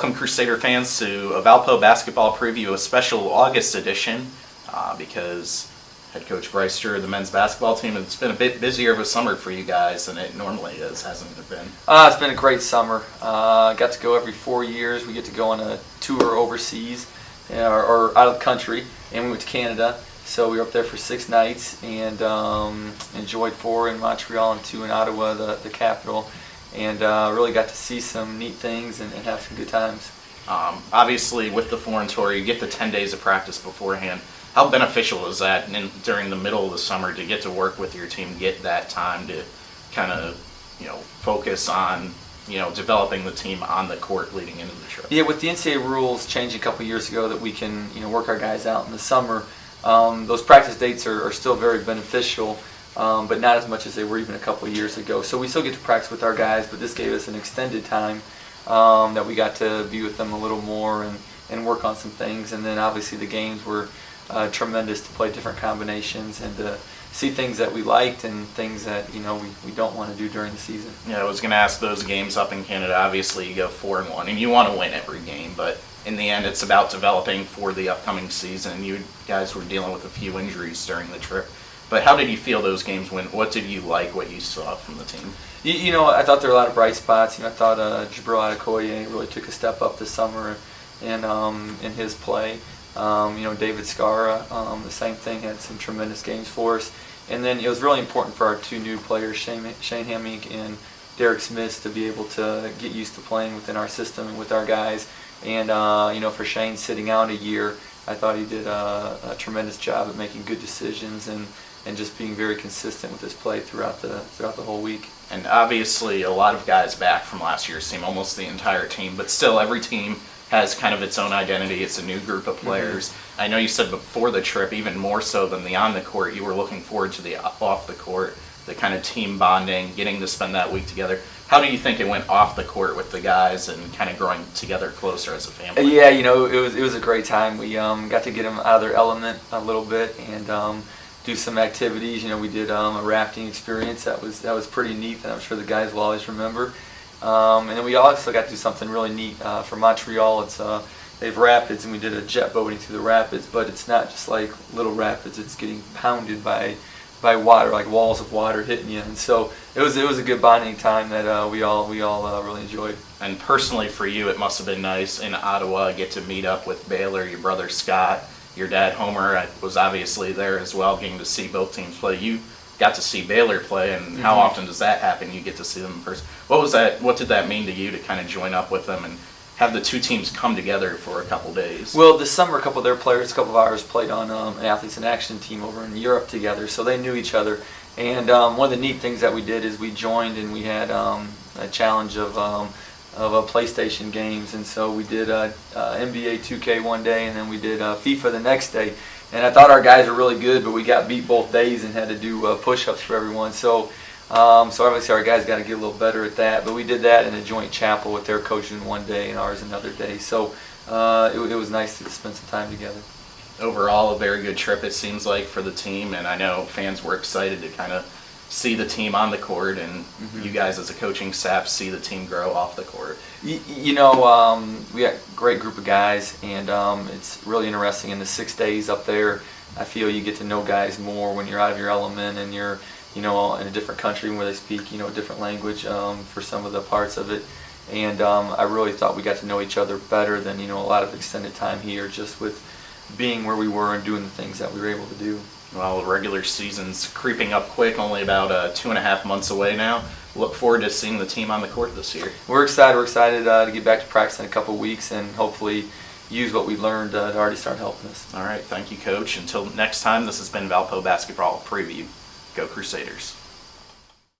welcome Crusader fans to a Valpo basketball preview, a special August edition, because head coach Bryce Drew, the men's basketball team, it's been a bit busier of a summer for you guys than it normally is, hasn't it been? It's been a great summer. Got to go every 4 years. We get to go on a tour overseas or out of the country, and we went to Canada. So we were up there for 6 nights and enjoyed 4 in Montreal and 2 in Ottawa, the capital, and really got to see some neat things and have some good times. Obviously, with the foreign tour, you get the 10 days of practice beforehand. How beneficial is that during the middle of the summer to get to work with your team, get that time to kind of, focus on, developing the team on the court leading into the trip? Yeah, with the NCAA rules changing a couple years ago that we can, work our guys out in the summer, those practice dates are still very beneficial, but not as much as they were even a couple of years ago. So we still get to practice with our guys, but this gave us an extended time that we got to be with them a little more and work on some things. And then obviously the games were tremendous to play different combinations and to see things that we liked and things that we don't want to do during the season. Yeah, I was going to ask, those games up in Canada, obviously you go 4-1 and you want to win every game, but in the end it's about developing for the upcoming season. You guys were dealing with a few injuries during the trip, but how did you feel those games went? What did you like, what you saw from the team? I thought there were a lot of bright spots. I thought Jabril Adekoye really took a step up this summer in his play. David Scara, the same thing, had some tremendous games for us. And then it was really important for our 2 new players, Shane Hamink and Derek Smith, to be able to get used to playing within our system and with our guys. And for Shane sitting out a year, I thought he did a tremendous job at making good decisions and just being very consistent with his play throughout the whole week. And obviously a lot of guys back from last year's team, almost the entire team, but still every team has kind of its own identity. It's a new group of players. Mm-hmm. I know you said before the trip, even more so than the on the court, you were looking forward to the off the court, the kind of team bonding, getting to spend that week together. How do you think it went off the court with the guys and kind of growing together closer as a family? Yeah, it was a great time. We got to get them out of their element a little bit and do some activities. We did a rafting experience that was pretty neat, and I'm sure the guys will always remember. And then we also got to do something really neat for Montreal. They have rapids, and we did a jet boating through the rapids, but it's not just like little rapids. It's getting pounded by water, like walls of water hitting you. And so it was a good bonding time that we all really enjoyed. And personally for you, it must have been nice in Ottawa, get to meet up with Baylor, your brother Scott, your dad Homer was obviously there as well, getting to see both teams play. You got to see Baylor play, and how often does that happen? You get to see them in person. What did that mean to you to kind of join up with them and have the 2 teams come together for a couple days? Well, this summer, a couple of their players, a couple of ours, played on an Athletes in Action team over in Europe together, so they knew each other. And one of the neat things that we did is we joined and we had a challenge of PlayStation games, and so we did NBA 2K one day, and then we did FIFA the next day. And I thought our guys were really good, but we got beat both days and had to do push-ups for everyone. So obviously our guys got to get a little better at that. But we did that in a joint chapel with their coaching one day and ours another day. So it was nice to spend some time together. Overall, a very good trip, it seems like, for the team. And I know fans were excited to kind of see the team on the court, and you guys as a coaching staff see the team grow off the court. We got a great group of guys, and it's really interesting. In the 6 days up there, I feel you get to know guys more when you're out of your element and you're in a different country where they speak a different language for some of the parts of it. And I really thought we got to know each other better than a lot of extended time here, just with being where we were and doing the things that we were able to do. Well, the regular season's creeping up quick, only about 2.5 months away now. Look forward to seeing the team on the court this year. We're excited. We're excited to get back to practice in a couple of weeks and hopefully use what we learned to already start helping us. All right. Thank you, Coach. Until next time, this has been Valpo Basketball Preview. Go Crusaders.